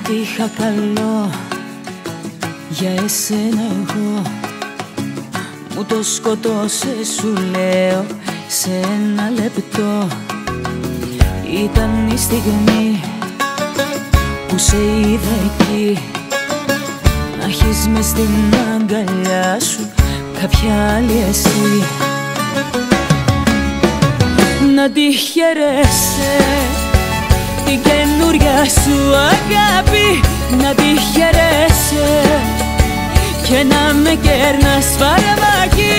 Ό,τι είχα καλό για εσένα εγώ μου το σκοτώσες, σου λέω, σε ένα λεπτό. Ήταν η στιγμή που σε είδα εκεί, να έχεις μες στην αγκαλιά σου κάποια άλλη εσύ. Να τη χαιρέσαι την καινούρια σου αγάπη, να τη χαιρέσαι και να με κέρνας φαρμάκι.